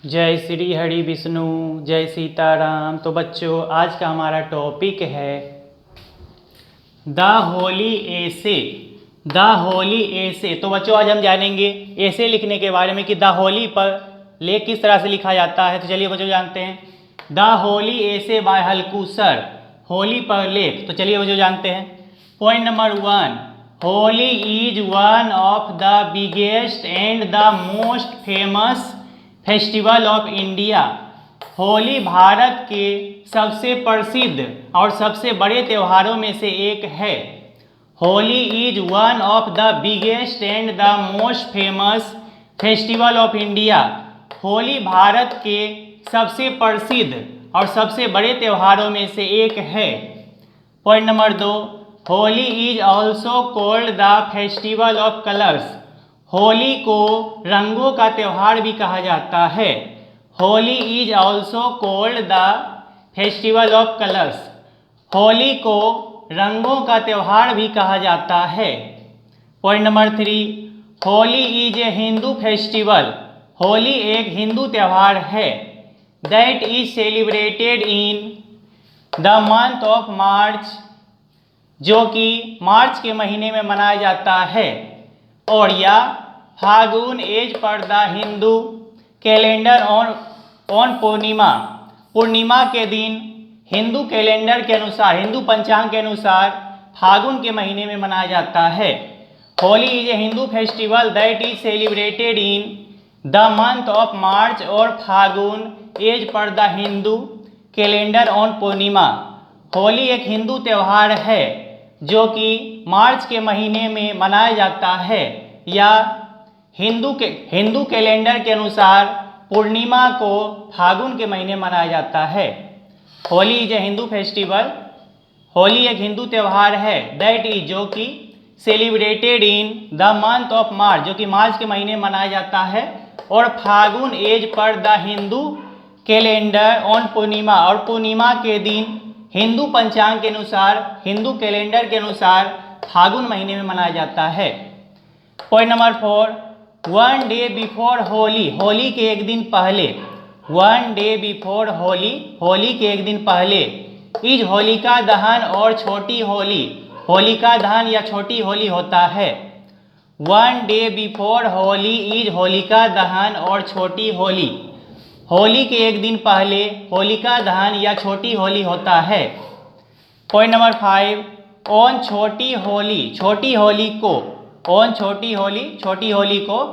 जय श्री हरि विष्णु, जय सीताराम। तो बच्चों, आज का हमारा टॉपिक है the Holi essay. The Holi essay. तो बच्चों, आज हम जानेंगे ऐसे लिखने के बारे में कि द होली पर लेख किस तरह से लिखा जाता है। तो चलिए बच्चों जानते हैं। द होली एसे बाय हल्कूसर, होली पर लेख। तो चलिए बच्चों जानते हैं। Point number 1, Holi is one of the biggest and the most famous festival of India. Holi Bharat के सबसे प्रसिद्ध और सबसे बड़े त्योहारों में से एक है। Holi is one of the biggest and the most famous festival of India. Holi Bharat के सबसे प्रसिद्ध और सबसे बड़े त्योहारों में से एक है। Point number 2, Holi is also called the festival of colours. Holi को रंगों का त्यौहार भी कहा जाता है। Holi is also called the festival of colours. Holi को रंगों का त्यौहार भी कहा जाता है। Point number 3, Holi is a Hindu festival. Holi एक हिंदू त्यौहार है। That is celebrated in the month of मार्च, जो कि मार्च के महीने में मनाया जाता है। और या Phagun as per the Hindu calendar on Purnima. पूर्णिमा के दिन हिंदू कैलेंडर के अनुसार, हिंदू पंचांग के अनुसार फागुन के महीने में मनाया जाता है। Holi is a Hindu festival that is celebrated in the month of March और Phagun as per the Hindu calendar on Purnima. Holi एक हिंदू त्यौहार है जो कि मार्च के महीने में मनाया जाता है या हिंदू कैलेंडर के अनुसार पूर्णिमा को फागुन के महीने मनाया जाता है। Holi is a Hindu festival. Holi एक हिंदू त्यौहार है। दैट इज, जो कि celebrated in the month of मार्च, जो कि मार्च के महीने में मनाया जाता है। और Phagun as per the Hindu calendar on Purnima, और पूर्णिमा के दिन हिंदू पंचांग के अनुसार, हिंदू कैलेंडर के अनुसार फागुन महीने में मनाया जाता है। Point number 4, one day before Holi. Holi के एक दिन पहले। One day before Holi, Holi के एक दिन पहले। इज होलिका दहन और छोटी होली। होलिका दहन या छोटी होली होता है। One day before Holi is Holika दहन और छोटी होली। होली के एक दिन पहले होलिका दहन या छोटी होली होता है। पॉइंट नंबर 5, ऑन छोटी होली, छोटी होली को, ऑन छोटी होली, छोटी होली को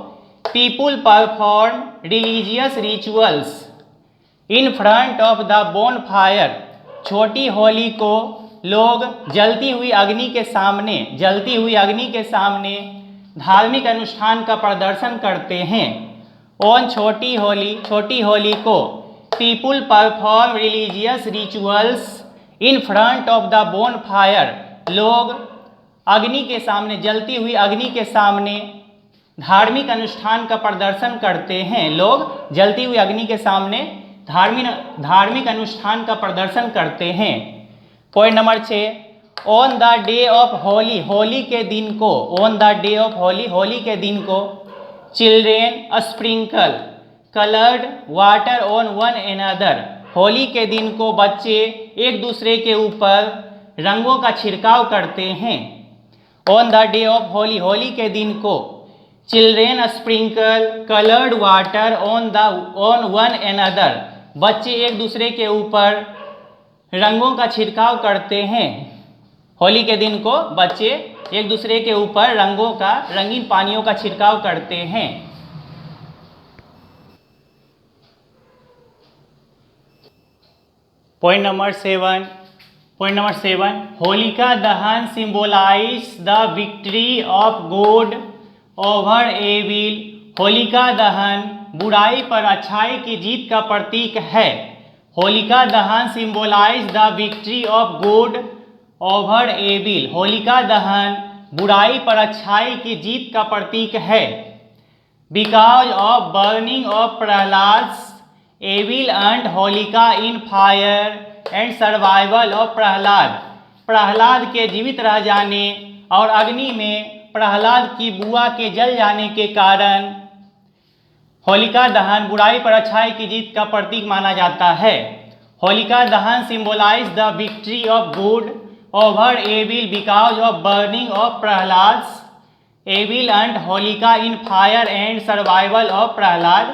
people perform religious rituals in front of the bone fire. छोटी होली को लोग जलती हुई अग्नि के सामने, जलती हुई अग्नि के सामने धार्मिक अनुष्ठान का प्रदर्शन करते हैं। ऑन छोटी होली, छोटी होली को people perform religious rituals in front of the bone fire. लोग अग्नि के सामने, जलती हुई अग्नि के सामने धार्मिक अनुष्ठान का प्रदर्शन करते हैं। लोग जलती हुई अग्नि के सामने धार्मिक अनुष्ठान का प्रदर्शन करते हैं। Point number 6, on the day of Holi, Holi के दिन को, on the day of Holi, Holi के दिन को children sprinkle coloured water on one another. Holi के दिन को बच्चे एक दूसरे के ऊपर रंगों का छिड़काव करते हैं। On the day of Holi, Holi के दिन को children sprinkle coloured water on one another. बच्चे एक दूसरे के ऊपर रंगों का छिड़काव करते हैं। होली के दिन को बच्चे एक दूसरे के ऊपर रंगों का, रंगीन पानियों का छिड़काव करते हैं। Point number 7, Holika Dahan symbolise the victory of good over evil. Holika Dahan बुराई पर अच्छाई की जीत का प्रतीक है। Holika Dahan symbolise the victory of good over evil. Holika Dahan बुराई पर अच्छाई की जीत का प्रतीक है। Because of burning of Prahlad evil and Holika in fire and survival of Prahlad. Prahlad के जीवित रह जाने और अग्नि में प्रहलाद की बुआ के जल जाने के कारण होलिका दहन बुराई पर अच्छाई की जीत का प्रतीक माना जाता है। Holika Dahan symbolise the victory of good over evil because of burning of Prahlad's evil and Holika in fire and survival of Prahlad.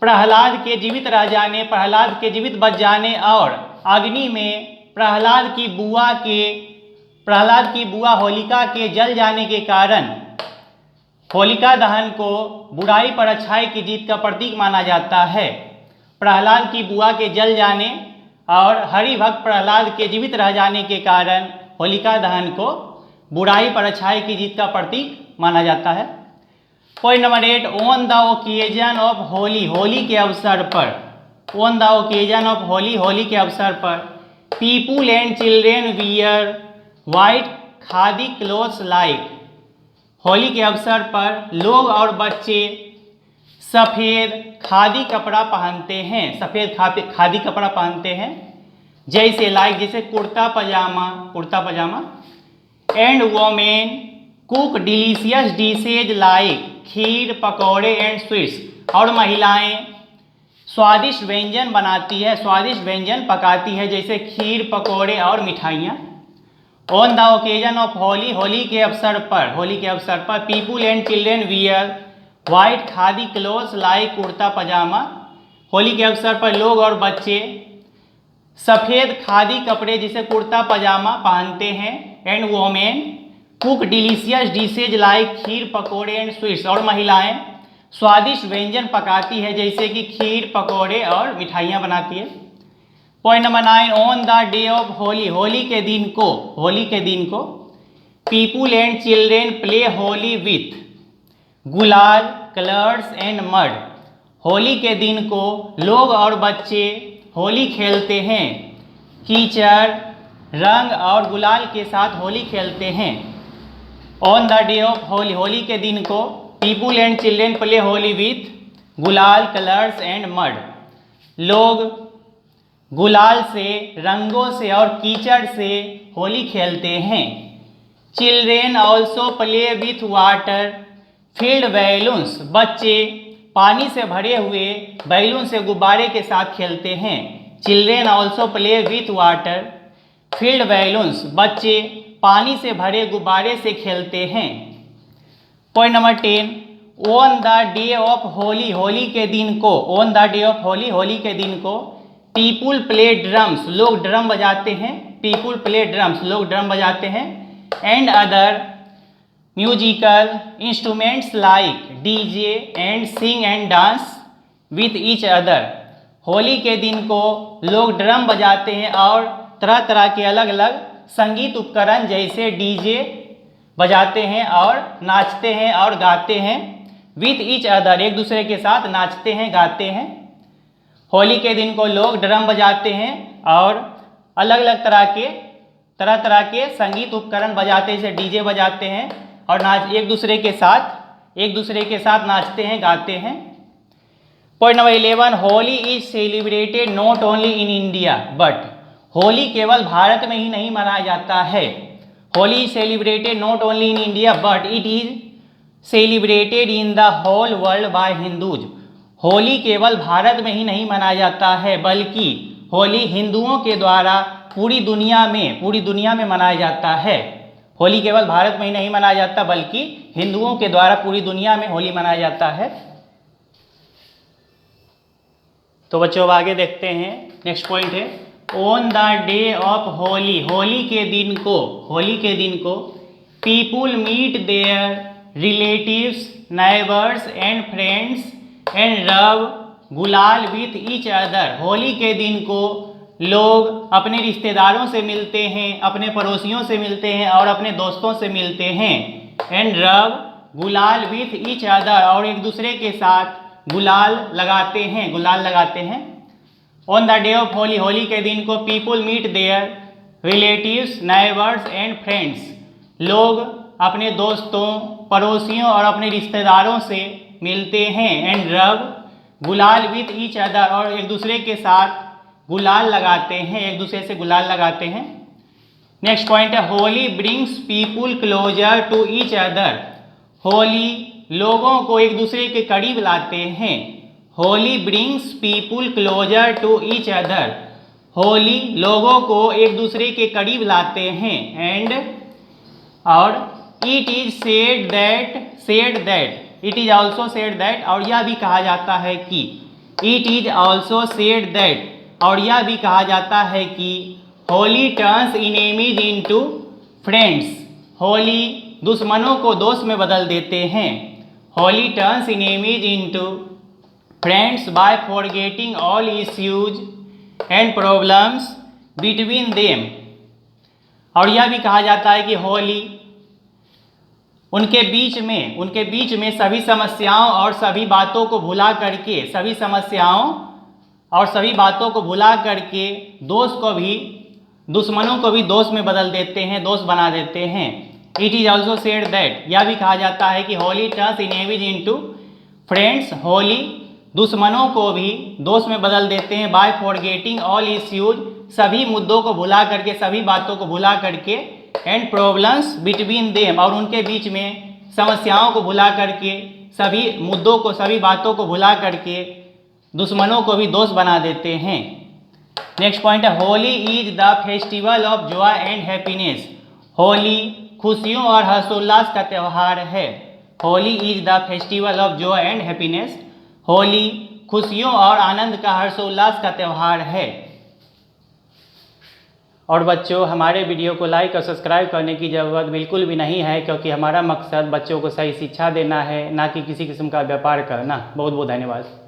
Prahlad के जीवित रह जाने, प्रहलाद के जीवित बच जाने और अग्नि में प्रहलाद की बुआ होलिका के जल जाने के कारण होलिका दहन को बुराई पर अच्छाई की जीत का प्रतीक माना जाता है। प्रहलाद की बुआ के जल जाने और हरिभक्त प्रहलाद के जीवित रह जाने के कारण होलिका दहन को बुराई पर अच्छाई की जीत का प्रतीक माना जाता है। Point number 8, on the occasion of Holi, Holi के अवसर पर, on the occasion of Holi, Holi के अवसर पर people and children wear white khadi clothes like, Holi के अवसर पर लोग और बच्चे सफ़ेद खादी कपड़ा पहनते हैं, सफ़ेद खादी कपड़ा पहनते हैं, जैसे जैसे kurta pyjama. And women cook delicious dishes like kheer pakode and sweets, और महिलाएं स्वादिष्ट व्यंजन बनाती है, स्वादिष्ट व्यंजन पकाती है, जैसे खीर पकौड़े और मिठाइयाँ। On the occasion of Holi, Holi के अवसर पर people and children wear white khadi clothes like kurta pyjama, Holi के अवसर पर लोग और बच्चे सफ़ेद खादी कपड़े जैसे कुर्ता पजामा पहनते हैं। And women cook delicious dishes like kheer pakode and sweets, और महिलाएं स्वादिष्ट व्यंजन पकाती है, जैसे कि खीर पकौड़े और मिठाइयाँ बनाती है। Point number 9, on the day of Holi, Holi के दिन को people and children play Holi with गुलाल कलर्स एंड मड, होली के दिन को लोग और बच्चे होली खेलते हैं, कीचड़ रंग और गुलाल के साथ होली खेलते हैं। On the day of Holi, Holi के दिन को people and children play Holi with गुलाल कलर्स एंड मड, लोग गुलाल से, रंगों से और कीचड़ से होली खेलते हैं। Children also play with water field balloons, बच्चे पानी से भरे हुए बैलून से गुब्बारे के साथ खेलते हैं। Children also play with water field balloons, बच्चे पानी से भरे गुब्बारे से खेलते हैं। Point number 10, on the day of Holi, Holi के दिन को, on the day of Holi, Holi के दिन को पीपुल प्ले ड्रम्स, लोग ड्रम बजाते हैं, पीपुल प्ले ड्रम्स, लोग ड्रम बजाते हैं। And other musical instruments like DJ and sing and dance with each other, Holi के दिन को लोग ड्रम बजाते हैं और तरह तरह के अलग अलग संगीत उपकरण जैसे डीजे बजाते हैं और नाचते हैं और गाते हैं। विथ ईच अदर, एक दूसरे के साथ नाचते हैं गाते हैं। होली के दिन को लोग ड्रम बजाते हैं और अलग अलग तरह तरह के संगीत उपकरण बजाते हैं, जैसे डीजे बजाते हैं और एक दूसरे के साथ नाचते हैं गाते हैं। Point number 11, Holi is celebrated not only in India but, Holi केवल भारत में ही नहीं मनाया जाता है। Holi is celebrated not only in India but it is celebrated in the whole world by Hindus, Holi केवल भारत में ही नहीं मनाया जाता है बल्कि होली हिंदुओं के द्वारा पूरी दुनिया में मनाया जाता है। होली केवल भारत में ही नहीं मनाया जाता बल्कि हिंदुओं के द्वारा पूरी दुनिया में होली मनाया जाता है। तो बच्चों अब आगे देखते हैं। नेक्स्ट पॉइंट है on the day of Holi, Holi के दिन को people meet their relatives neighbours and friends and rub gulal with each other, Holi के दिन को लोग अपने रिश्तेदारों से मिलते हैं, अपने पड़ोसियों से मिलते हैं और अपने दोस्तों से मिलते हैं। And rub gulal with each other, और एक दूसरे के साथ गुलाल लगाते हैं। On the day of Holi, Holi के दिन को people meet their relatives neighbours and friends, लोग अपने दोस्तों पड़ोसियों और अपने रिश्तेदारों से मिलते हैं। And rub gulal with each other, और एक दूसरे के साथ गुलाल लगाते हैं, एक दूसरे से गुलाल लगाते हैं। नेक्स्ट पॉइंट है Holi brings people closer to each other, Holi लोगों को एक दूसरे के करीब लाते हैं। Holi brings people closer to each other. Holi लोगों को एक दूसरे के करीब लाते हैं। एंड और it is said that it is also said that, और यह भी कहा जाता है कि it is also said that, और यह भी कहा जाता है कि Holi turns enemies into friends. Holi दुश्मनों को दोस्त में बदल देते हैं। Holi turns enemies into friends by forgetting all issues and problems between them. और यह भी कहा जाता है कि होली उनके बीच में सभी समस्याओं और सभी बातों को भुला करके दोस्त को भी दुश्मनों को भी दोस्त में बदल देते हैं, दोस्त बना देते हैं। It is also said that, यह भी कहा जाता है कि Holi turns enemies into friends. Holi दुश्मनों को भी दोस्त में बदल देते हैं बाय फॉरगेटिंग ऑल इश्यूज, सभी मुद्दों को भुला करके, सभी बातों को भुला करके, एंड प्रॉब्लम्स बिटवीन देम, और उनके बीच में समस्याओं को भुला करके, सभी मुद्दों को, सभी बातों को भुला करके दुश्मनों को भी दोस्त बना देते हैं। नेक्स्ट पॉइंट है Holi is the festival of Joy and happiness. Holi खुशियों और हर्षोल्लास का त्यौहार है। Holi is the festival of Joy and happiness. Holi खुशियों और आनंद का, हर्षोल्लास का त्यौहार है। और बच्चों, हमारे वीडियो को लाइक और सब्सक्राइब करने की ज़रूरत बिल्कुल भी नहीं है, क्योंकि हमारा मकसद बच्चों को सही शिक्षा देना है, ना कि किसी किस्म का व्यापार करना। बहुत बहुत धन्यवाद।